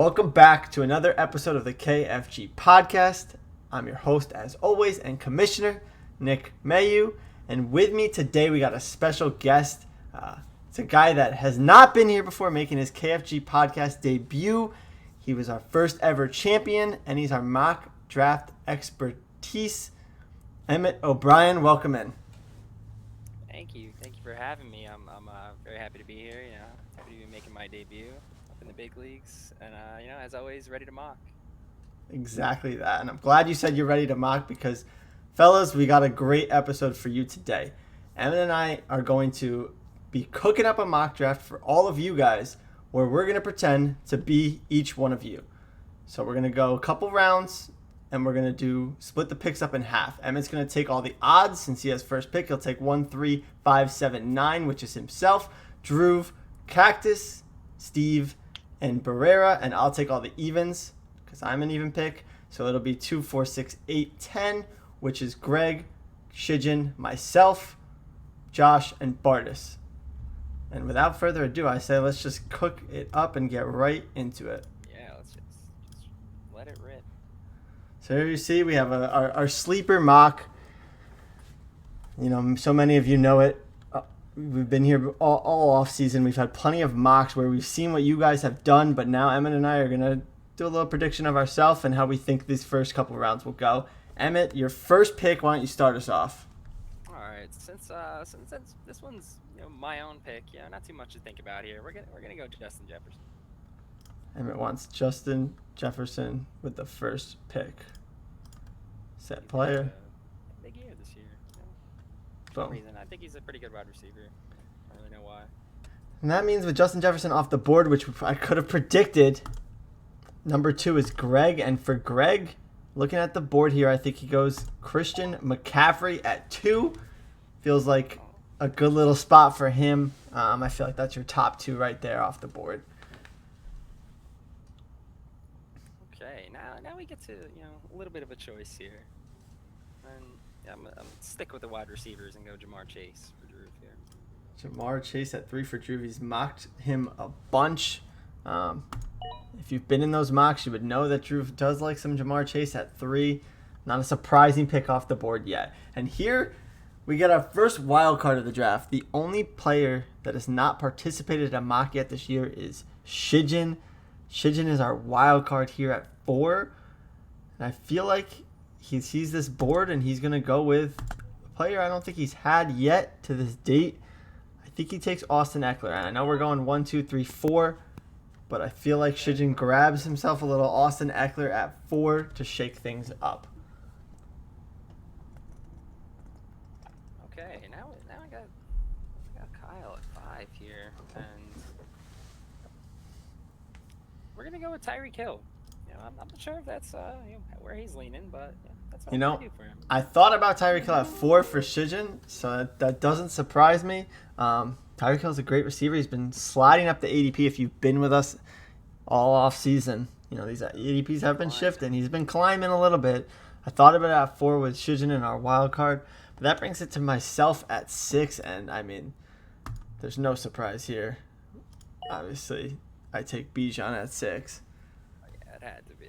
Welcome back to another episode of the KFG podcast. I'm your host, as always, and commissioner, Nick Mayu. And with me today, we got a special guest. It's a guy that has not been here before, making his KFG podcast debut. He was our first ever champion, and he's our mock draft expertise. Emmet O'Brien, welcome in. Thank you. Thank you for having me. I'm very happy to be here. Happy to be making my debut up in the big leagues, and as always, ready to mock. Exactly that. And I'm glad you said you're ready to mock because, fellas, we got a great episode for you today. Emmet and I are going to be cooking up a mock draft for all of you guys where we're going to pretend to be each one of you. So we're going to go a couple rounds and we're going to split the picks up in half. Emmet's going to take all the odds since he has first pick. He'll take 1, 3, 5, 7, 9, which is himself, Drew, Cactus, Steve, and Barrera. And I'll take all the evens because I'm an even pick. So it'll be 2, 4, 6, 8, 10, which is Greg, Shijin, myself, Josh, and Bardis. And without further ado, I say let's just cook it up and get right into it. Yeah, let's just let it rip. So here you see we have our sleeper mock. You know, so many of you know it. We've been here all off season. We've had plenty of mocks where we've seen what you guys have done, but now Emmet and I are going to do a little prediction of ourselves and how we think these first couple rounds will go. Emmet, your first pick, why don't you start us off? All right, since this one's my own pick, not too much to think about here. We're gonna go Justin Jefferson. Emmet wants Justin Jefferson with the first pick. Set player. Big year this year. For some Boom. reason, I think he's a pretty good wide receiver. I don't really know why. And that means with Justin Jefferson off the board, which I could have predicted, number 2 is Greg. And for Greg, looking at the board here, I think he goes Christian McCaffrey at 2. Feels like a good little spot for him. I feel like that's your top 2 right there off the board. Okay, now we get to a little bit of a choice here, and I'm stick with the wide receivers and go Jamar Chase for Drew here. Jamar Chase at 3 for Drew. He's mocked him a bunch. If you've been in those mocks, you would know that Drew does like some Jamar Chase at 3. Not a surprising pick off the board yet. And here we get our first wild card of the draft. The only player that has not participated in a mock yet this year is Shijin. Shijin is our wild card here at 4. And I feel like he sees this board and he's going to go with a player I don't think he's had yet to this date. I think he takes Austin Eckler. And I know we're going 1, 2, 3, 4. But I feel like Shijin grabs himself a little Austin Eckler at 4 to shake things up. Okay, now I got Kyle at 5 here, and we're gonna go with Tyreek Hill. I'm not sure if that's where he's leaning, but that's what I'm gonna do for him. I thought about Tyreek Hill at 4 for Shijin, so that doesn't surprise me. Tyreek Hill's a great receiver. He's been sliding up the ADP. If you've been with us all off season, these ADPs have been shifting. He's been climbing a little bit. I thought about it at 4 with Shijin in our wild card. But that brings it to myself at 6, and I mean, there's no surprise here. Obviously, I take Bijan at 6. Oh, yeah, it had to be.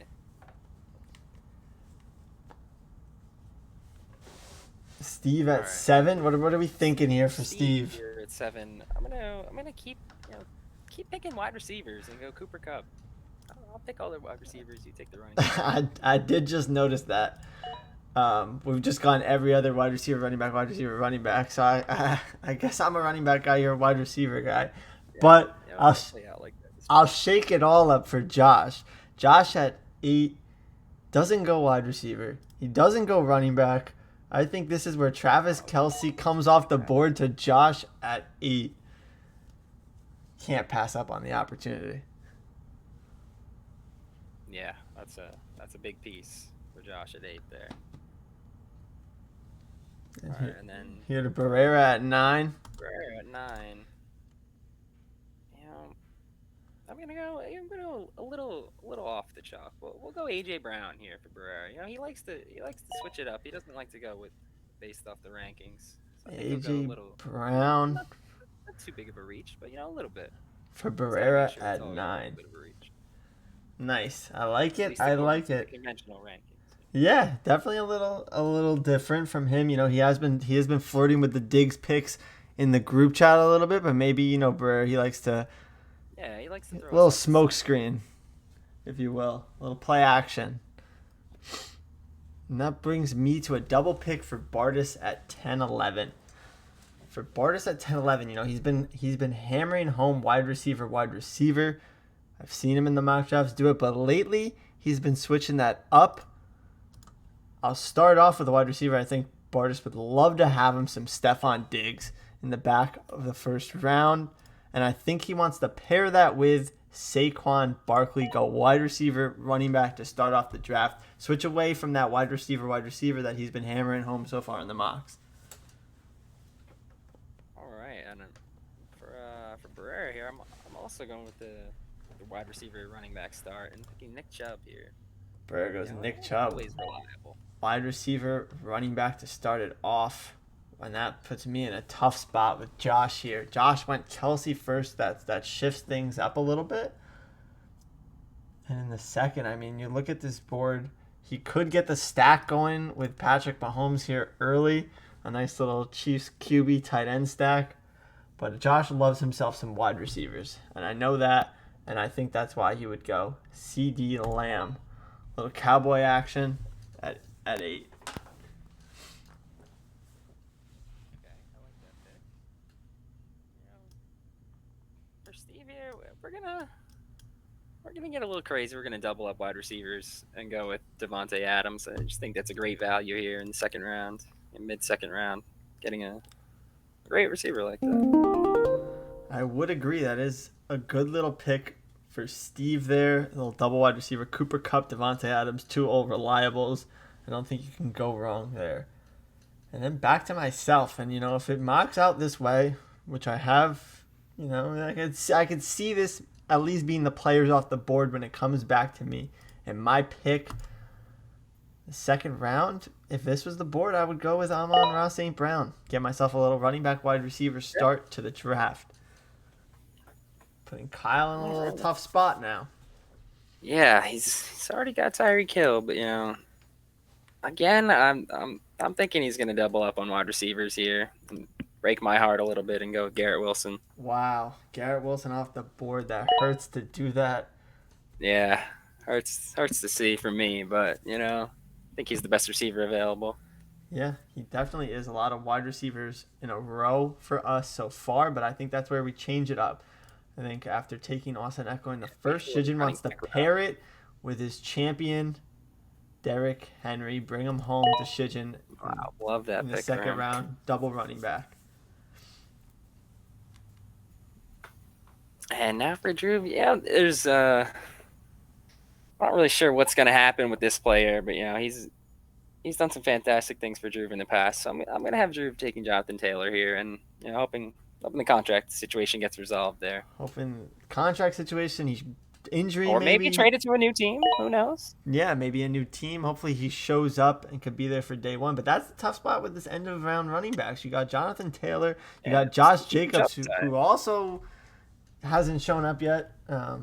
Steve at 7. What are we thinking here for Steve? Here at 7, I'm gonna keep picking wide receivers and go Cooper Kupp. I'll pick all the wide receivers. You take the running back. I did just notice that. We've just gone every other wide receiver, running back, wide receiver, running back. So I guess I'm a running back guy. You're a wide receiver guy. But I'll shake it all up for Josh. Josh at 8 doesn't go wide receiver. He doesn't go running back. I think this is where Travis Kelce comes off the board to Josh at 8. Can't pass up on the opportunity. Yeah, that's a big piece for Josh at 8 there. And all right, and then here to Barrera at 9. Barrera at 9. I'm gonna go a little off the chalk. We'll go AJ Brown here for Barrera. He likes to switch it up. He doesn't like to go with based off the rankings. So AJ Brown. Not too big of a reach, but a little bit. For Barrera at 9. Nice. I like At it. least I according like to the it. conventional rankings. Yeah, definitely a little different from him. He has been flirting with the Diggs picks in the group chat a little bit, but maybe Brer, he likes to Yeah, he likes to a throw us little off the smoke scent. screen, if you will, a little play action. And that brings me to a double pick for Bardis at 10-11. For Bardis at 10-11, he's been hammering home wide receiver, wide receiver. I've seen him in the mock drafts do it, but lately he's been switching that up. I'll start off with a wide receiver. I think Bardis would love to have him some Stephon Diggs in the back of the first round. And I think he wants to pair that with Saquon Barkley, go wide receiver, running back to start off the draft. Switch away from that wide receiver that he's been hammering home so far in the mocks. All right, and for Barrera here, I'm also going with the wide receiver running back start and picking Nick Chubb here. There goes Nick Chubb. Always reliable. Wide receiver, running back to start it off. And that puts me in a tough spot with Josh here. Josh went Kelsey first. That shifts things up a little bit. And in the second, you look at this board. He could get the stack going with Patrick Mahomes here early. A nice little Chiefs QB tight end stack. But Josh loves himself some wide receivers. And I know that. And I think that's why he would go CD Lamb. Little cowboy action at 8. Okay, I like that pick. For Steve here, we're gonna get a little crazy. We're gonna double up wide receivers and go with Devontae Adams. I just think that's a great value here in the second round, in mid-second round, getting a great receiver like that. I would agree. That is a good little pick for Steve there. A little double wide receiver. Cooper Kupp, Devontae Adams, 2 old reliables. I don't think you can go wrong there. And then back to myself. And, if it mocks out this way, which I have, I could see this at least being the players off the board when it comes back to me. And my pick, the second round, if this was the board, I would go with Amon-Ra St. Brown. Get myself a little running back wide receiver start to the draft. Putting Kyle in a little tough spot now. Yeah, he's already got Tyreek Hill, but again, I'm thinking he's gonna double up on wide receivers here and break my heart a little bit and go with Garrett Wilson. Wow, Garrett Wilson off the board. That hurts to do that. Yeah, hurts to see for me, but I think he's the best receiver available. Yeah, he definitely is. A lot of wide receivers in a row for us so far, but I think that's where we change it up. I think after taking Austin Eckler in the first, Shijin wants to pair it with his champion, Derrick Henry. Bring him home to Shijin. Wow, love that in the pick second round, double running back. And now for Drew, there's not really sure what's going to happen with this player, but he's done some fantastic things for Drew in the past. So I'm going to have Drew taking Jonathan Taylor here, and hoping the contract situation gets resolved there. Hoping contract situation, injury, or maybe traded to a new team. Who knows? Yeah, maybe a new team. Hopefully he shows up and could be there for day one. But that's the tough spot with this end of round running backs. You got Jonathan Taylor, you got Josh Jacobs, who also hasn't shown up yet.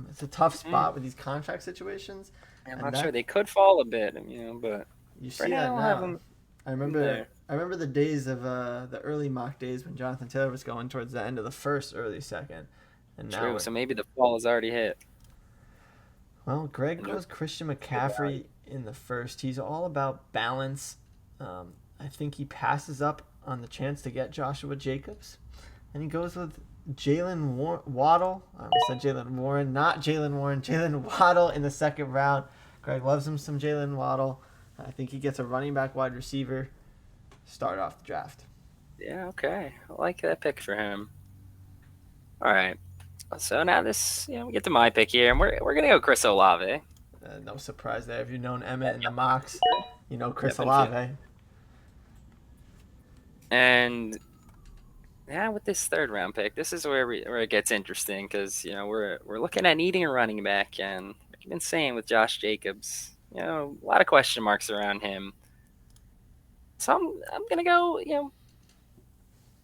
It's a tough spot with these contract situations. I'm not sure. They could fall a bit, but you see that now. I remember the days of the early mock days when Jonathan Taylor was going towards the end of the first, early second. And True. So maybe the fall has already hit. Well, Greg goes Christian McCaffrey in the first. He's all about balance. I think he passes up on the chance to get Joshua Jacobs. And he goes with Jalen Waddle. I said Jalen Warren, not Jalen Warren. Jalen Waddle in the second round. Greg loves him some Jalen Waddle. I think he gets a running back wide receiver. Start off the draft. Yeah, okay. I like that pick for him. All right. So now we get to my pick here, and we're gonna go Chris Olave. No surprise there. If you've known Emmet in the mocks, you know Chris Olave. And with this third round pick, this is where it gets interesting because we're looking at needing a running back, and like you've been saying with Josh Jacobs, a lot of question marks around him. So I'm gonna go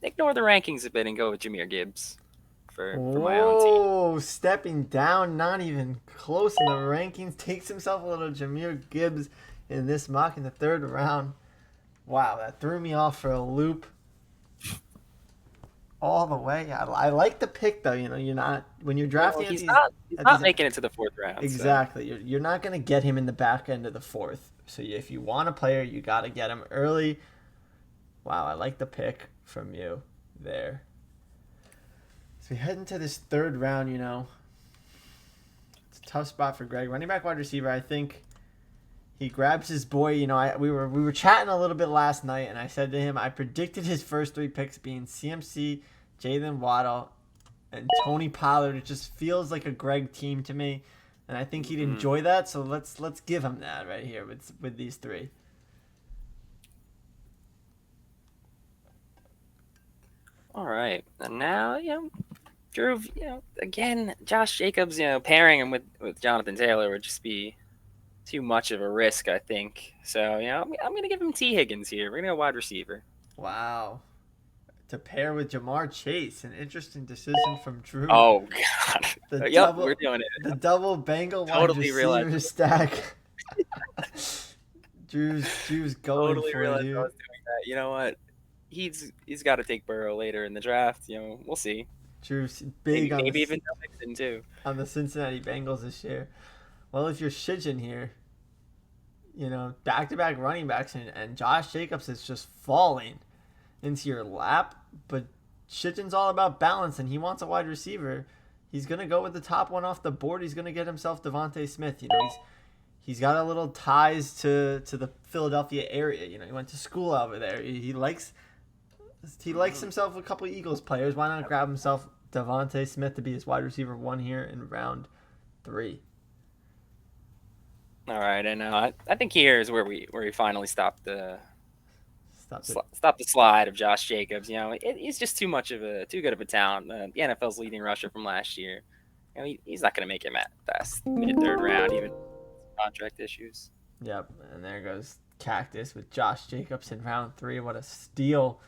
ignore the rankings a bit and go with Jahmyr Gibbs for my own team. Whoa, stepping down, not even close in the rankings. Takes himself a little Jahmyr Gibbs in this mock in the 3rd round. Wow, that threw me off for a loop. All the way. I like the pick though. You know, you're not when you're drafting. He's not making it to the 4th round. Exactly. So. You're not going to get him in the back end of the 4th. So if you want a player, you got to get him early. Wow, I like the pick from you there. So we head into this 3rd round. You know, it's a tough spot for Greg. Running back, wide receiver. I think he grabs his boy. You know, we were chatting a little bit last night, and I said to him, I predicted his first 3 picks being CMC, Jalen Waddle, and Tony Pollard. It just feels like a Greg team to me, and I think he'd enjoy that. So let's give him that right here with these 3. All right, and now Drew, again, Josh Jacobs, pairing him with Jonathan Taylor would just be too much of a risk, I think. So I'm gonna give him T. Higgins here. We're gonna go wide receiver. Wow. To pair with Jamar Chase, an interesting decision from Drew. Oh God! We're doing it. The double Bengal Totally wide receiver stack. Drew's going totally for realized you. I was doing that. You know what? He's got to take Burrow later in the draft. We'll see. Drew's big maybe even Mixon too on the Cincinnati Bengals this year. Well, if you're Shijin here, back-to-back running backs and Josh Jacobs is just falling into your lap, but Shijin's all about balance, and he wants a wide receiver. He's going to go with the top one off the board. He's going to get himself Devontae Smith. He's got a little ties to the Philadelphia area. He went to school over there. He likes himself a couple of Eagles players. Why not grab himself Devontae Smith to be his wide receiver 1 here in round 3? All right, and I think here is where we finally stop the slide of Josh Jacobs. He's just too good of a talent. The NFL's leading rusher from last year. He's not going to make him at best mid-3rd round, even contract issues. Yep, and there goes Cactus with Josh Jacobs in round 3. What a steal!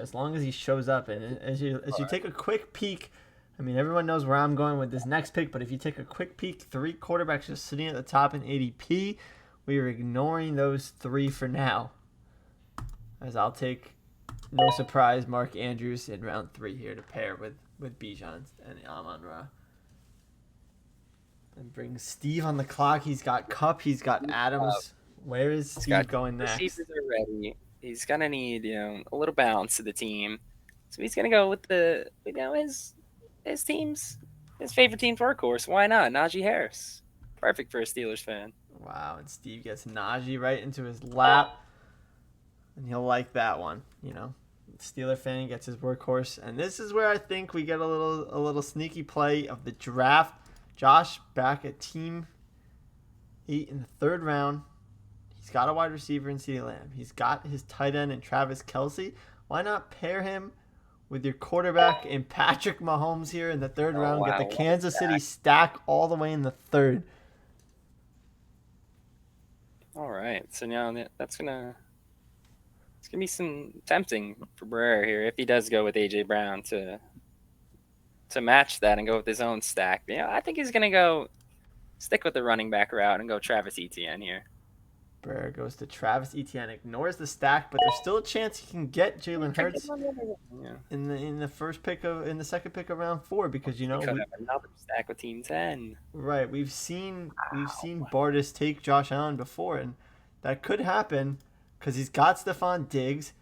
As long as he shows up, and as you take a quick peek. I mean, everyone knows where I'm going with this next pick, but if you take a quick peek, 3 quarterbacks just sitting at the top in ADP. We are ignoring those 3 for now, as I'll take, no surprise, Mark Andrews in round 3 here to pair with Bijan and Amon-Ra. And bring Steve on the clock. He's got Kupp. He's got Adams. Where is Steve going next? Receivers are ready. He's going to need a little balance to the team. So he's going to go with his favorite team's workhorse. Why not? Najee Harris. Perfect for a Steelers fan. Wow, and Steve gets Najee right into his lap. And he'll like that one, Steeler fan gets his workhorse. And this is where I think we get a little sneaky play of the draft. Josh back at team 8 in the 3rd round. He's got a wide receiver in CeeDee Lamb. He's got his tight end in Travis Kelce. Why not pair him with your quarterback in Patrick Mahomes here in the 3rd round? Wow. Get the Kansas City stack all the way in the 3rd. All right. So now it's gonna be some tempting for Brera here if he does go with AJ Brown to match that and go with his own stack. I think he's gonna stick with the running back route and go Travis Etienne here. Brera goes to Travis Etienne, ignores the stack, but there's still a chance he can get Jalen Hurts in the second pick of round 4 because we could have another stack with Team 10. Right, we've seen Bardis take Josh Allen before, and that could happen because he's got Stephon Diggs,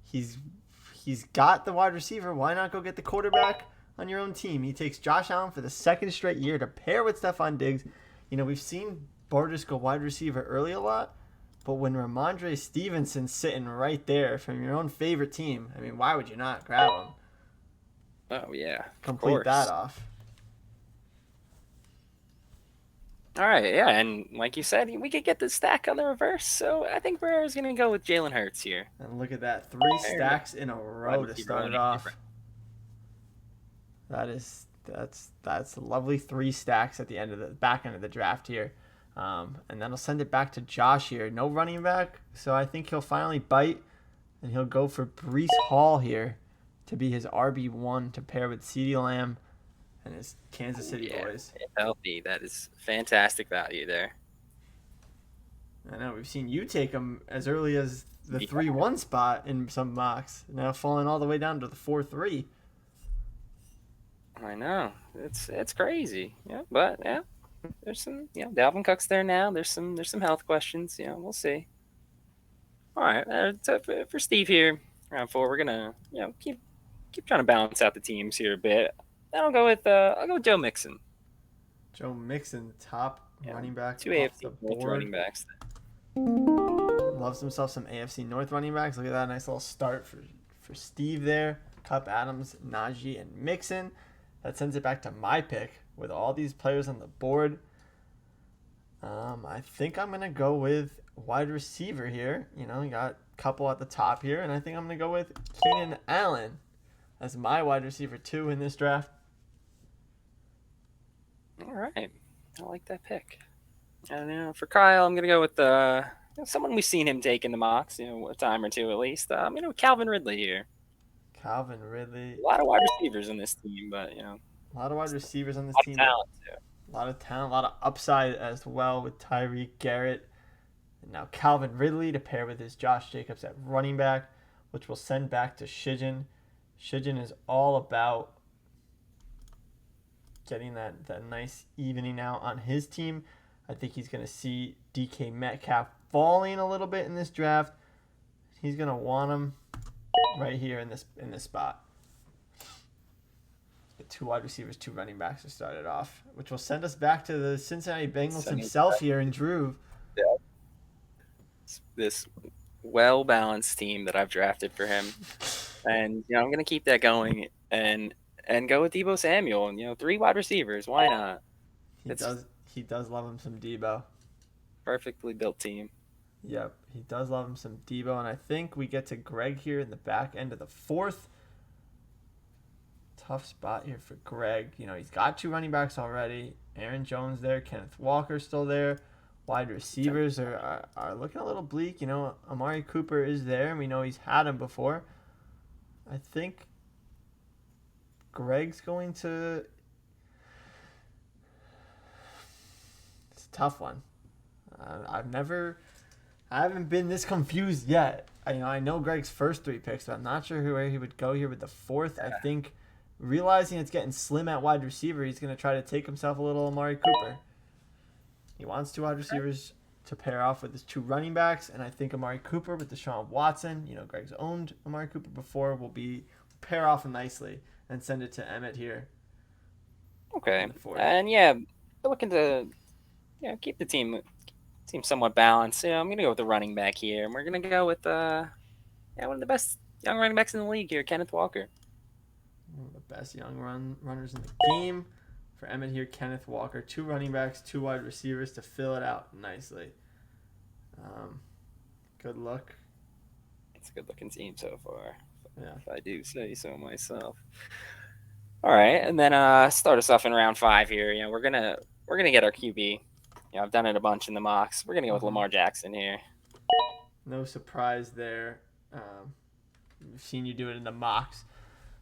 he's got the wide receiver. Why not go get the quarterback on your own team? He takes Josh Allen for the 2nd straight year to pair with Stephon Diggs. We've seen Bardis go wide receiver early a lot. But when Ramondre Stevenson's sitting right there from your own favorite team, I mean, why would you not grab him? Oh, yeah. Complete that off. All right, yeah, and like you said, we could get the stack on the reverse, so I think Brera's going to go with Jalen Hurts here. And look at that, 3 stacks in a row to start it off. That's a lovely 3 stacks at the back end of the draft here. And then I'll send it back to Josh here. No running back, so I think he'll finally bite, and he'll go for Breece Hall here to be his RB1 to pair with CeeDee Lamb and his Kansas City boys. If healthy, that is fantastic value there. I know we've seen you take him as early as the 3-1 spot in some mocks, now falling all the way down to the 4-3. I know, it's crazy. Yeah, but yeah, there's some, Dalvin Cook's there now. There's some health questions. We'll see. All right, so for Steve here, round 4, we're gonna keep trying to balance out the teams here a bit. I'll go with Joe Mixon. Joe Mixon, top running back, 2 off AFC the North board. running backs. Loves himself some AFC North running backs. Look at that nice little start for Steve there. Cup, Adams, Najee, and Mixon. That sends it back to my pick with all these players on the board. I think I'm going to go with wide receiver here. You got a couple at the top here, and I think I'm going to go with Keenan Allen as my wide receiver 2 in this draft. All right. I like that pick. And for Kyle, I'm going to go with someone we've seen him take in the mocks, a time or two at least. Calvin Ridley here. Calvin Ridley. A lot of wide receivers in this team, but, a lot of wide receivers on this team. Talent, too. A lot of talent, a lot of upside as well with Tyreek, Garrett, and now Calvin Ridley to pair with his Josh Jacobs at running back, which will send back to Shijin. Shijin is all about getting that nice evening out on his team. I think he's going to see DK Metcalf falling a little bit in this draft. He's going to want him right here in this spot. The 2 wide receivers, 2 running backs to start it off, which will send us back to the Cincinnati Bengals himself here in Drew. Yeah. This well-balanced team that I've drafted for him. And, I'm going to keep that going and go with Deebo Samuel. And, 3 wide receivers. Why not? He does love him some Deebo. Perfectly built team. Yep, he does love him some Deebo. And I think we get to Greg here in the back end of the 4th. Tough spot here for Greg. He's got 2 running backs already. Aaron Jones there. Kenneth Walker still there. Wide receivers are looking a little bleak. Amari Cooper is there, and we know he's had him before. I think Greg's going to... It's a tough one. I haven't been this confused yet. I know Greg's first 3 picks, but I'm not sure where he would go here with the 4th. I think realizing it's getting slim at wide receiver, he's going to try to take himself a little Amari Cooper. He wants 2 wide receivers to pair off with his 2 running backs, and I think Amari Cooper with Deshaun Watson, Greg's owned Amari Cooper before, will pair off nicely and send it to Emmet here. Okay. And we're looking to keep the team somewhat balanced. I'm going to go with the running back here, and we're going to go with one of the best young running backs in the league here, Kenneth Walker. One of the best young runners in the game. For Emmet here, Kenneth Walker. 2 running backs, 2 wide receivers to fill it out nicely. Good luck. It's a good-looking team so far, if I do say so myself. All right, and then start us off in round 5 here. We're gonna get our QB. I've done it a bunch in the mocks. We're gonna go with Lamar Jackson here. No surprise there. We've seen you do it in the mocks.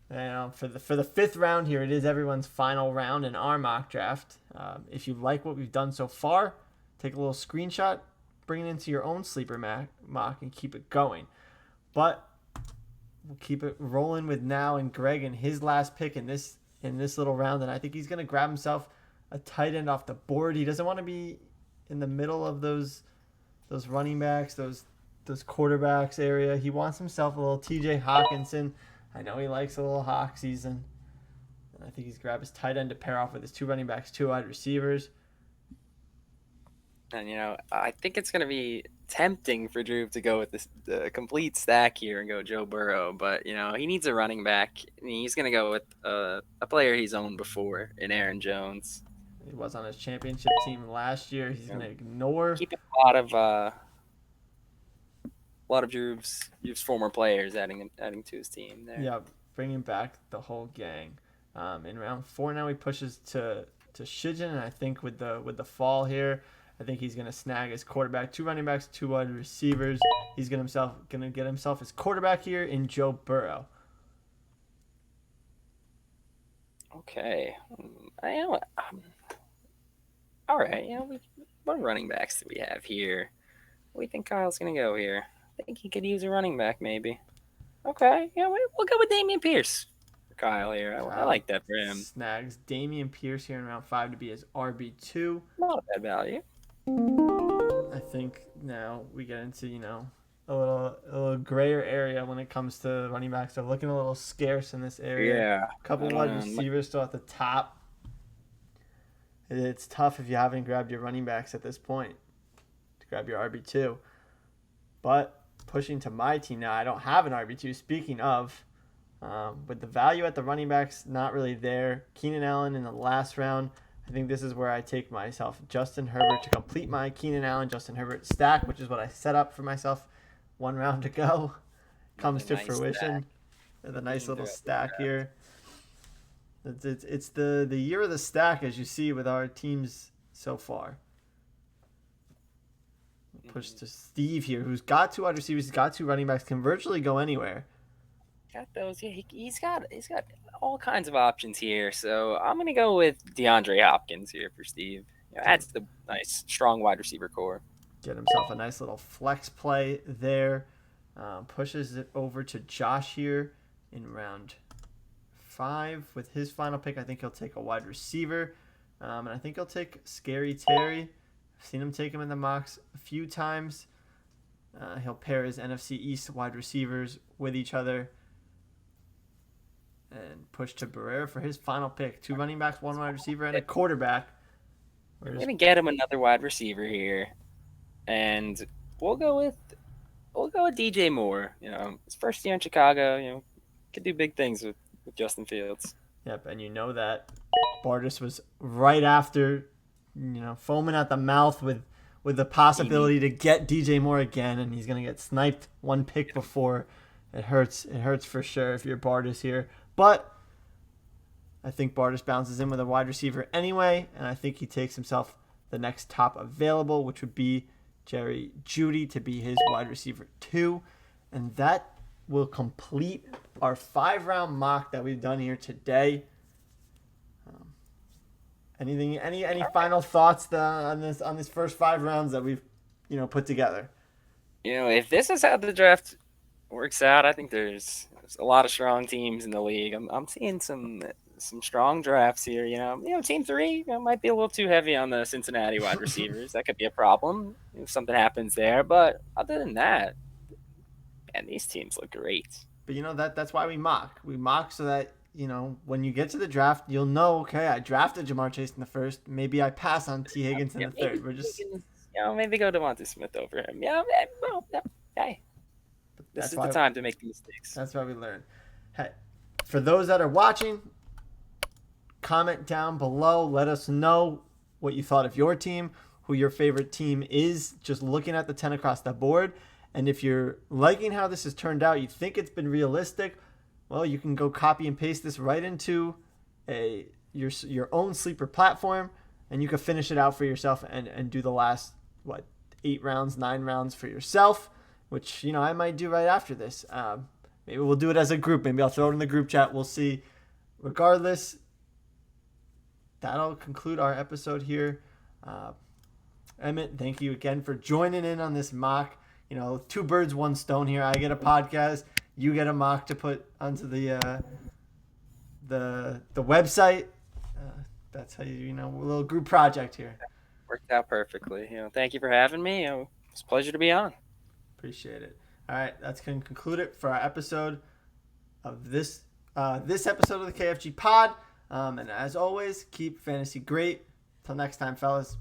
For the 5th round here, it is everyone's final round in our mock draft. If you like what we've done so far, take a little screenshot, bring it into your own sleeper mock, and keep it going. But we'll keep it rolling with now and Greg and his last pick in this little round, and I think he's going to grab himself a tight end off the board. He doesn't want to be in the middle of those running backs, those quarterbacks area. He wants himself a little TJ Hawkinson. I know he likes a little Hawk season. And I think he's grabbed his tight end to pair off with his 2 running backs, 2 wide receivers. And, I think it's going to be tempting for Drew to go with the complete stack here and go Joe Burrow. But, he needs a running back. And he's going to go with a player he's owned before in Aaron Jones. He was on his championship team last year. He's going to ignore. Keeping a lot of Drew's former players adding to his team there. Yeah, bringing back the whole gang. In round 4 now, he pushes to Shijin, and I think with the fall here, I think he's going to snag his quarterback, 2 running backs, 2 wide receivers. He's going to get himself his quarterback here in Joe Burrow. Okay. You know what? All right. What running backs do we have here? What do you think Kyle's gonna go here? I think he could use a running back maybe. Okay. Yeah, we'll go with Damian Pierce for Kyle here. I Kyle like that for him. snags Damian Pierce here in round 5 to be his RB2. Not a bad value. I think now we get into, a little grayer area when it comes to running backs. They're looking a little scarce in this area. Yeah. A couple wide receivers still at the top. It's tough if you haven't grabbed your running backs at this point to grab your RB2. But pushing to my team now, I don't have an RB2. Speaking of, with the value at the running backs not really there, Keenan Allen in the last round, I think this is where I take myself Justin Herbert to complete my Keenan Allen, Justin Herbert stack, which is what I set up for myself 1 round to go. Comes to fruition. The nice little stack here. It's the year of the stack, as you see with our teams so far. Push to Steve here, who's got 2 wide receivers, he's got 2 running backs, can virtually go anywhere. Got those. Yeah, he's got all kinds of options here. So I'm gonna go with DeAndre Hopkins here for Steve. That's the nice strong wide receiver core. Get himself a nice little flex play there. Pushes it over to Josh here in round 5 with his final pick. I think he'll take a wide receiver, and I think he'll take Scary Terry. I've seen him take him in the mocks a few times. He'll pair his NFC East wide receivers with each other and push to Barrera for his final pick. 2 running backs, 1 wide receiver, and a quarterback. We're gonna get him another wide receiver here, and we'll go with DJ Moore. His first year in Chicago. Could do big things with Justin Fields. Yep, and you know that Bardis was right after, foaming at the mouth with the possibility to get DJ Moore again, and he's gonna get sniped 1 pick before. It hurts. It hurts for sure if you're Bardis here. But I think Bardis bounces in with a wide receiver anyway, and I think he takes himself the next top available, which would be Jerry Jeudy to be his wide receiver 2. And that will complete our 5-round mock that we've done here today. Any final thoughts on this first 5 rounds that we've put together? If this is how the draft works out, I think there's a lot of strong teams in the league. I'm seeing some strong drafts here. Team 3 might be a little too heavy on the Cincinnati wide receivers. That could be a problem if something happens there. But other than that, man, these teams look great. But that's why we mock. We mock so that when you get to the draft, you'll know. Okay, I drafted Jamar Chase in the first. Maybe I pass on T Higgins in the third. We're just maybe go Devontae Smith over him. Hey. This is the time to make the mistakes. That's why we learn. Hey, for those that are watching, comment down below. Let us know what you thought of your team, who your favorite team is, just looking at the 10 across the board. And if you're liking how this has turned out, you think it's been realistic, well, you can go copy and paste this right into your own sleeper platform, and you can finish it out for yourself and do the last, 8 rounds, 9 rounds for yourself, which, I might do right after this. Maybe we'll do it as a group. Maybe I'll throw it in the group chat. We'll see. Regardless, that'll conclude our episode here. Emmet, thank you again for joining in on this mock. 2 birds, 1 stone here. I get a podcast. You get a mock to put onto the website. That's how a little group project here. Worked out perfectly. Thank you for having me. It's a pleasure to be on. Appreciate it. All right, that's going to conclude it for our episode of this episode of the KFG Pod. And as always, keep fantasy great. Till next time, fellas.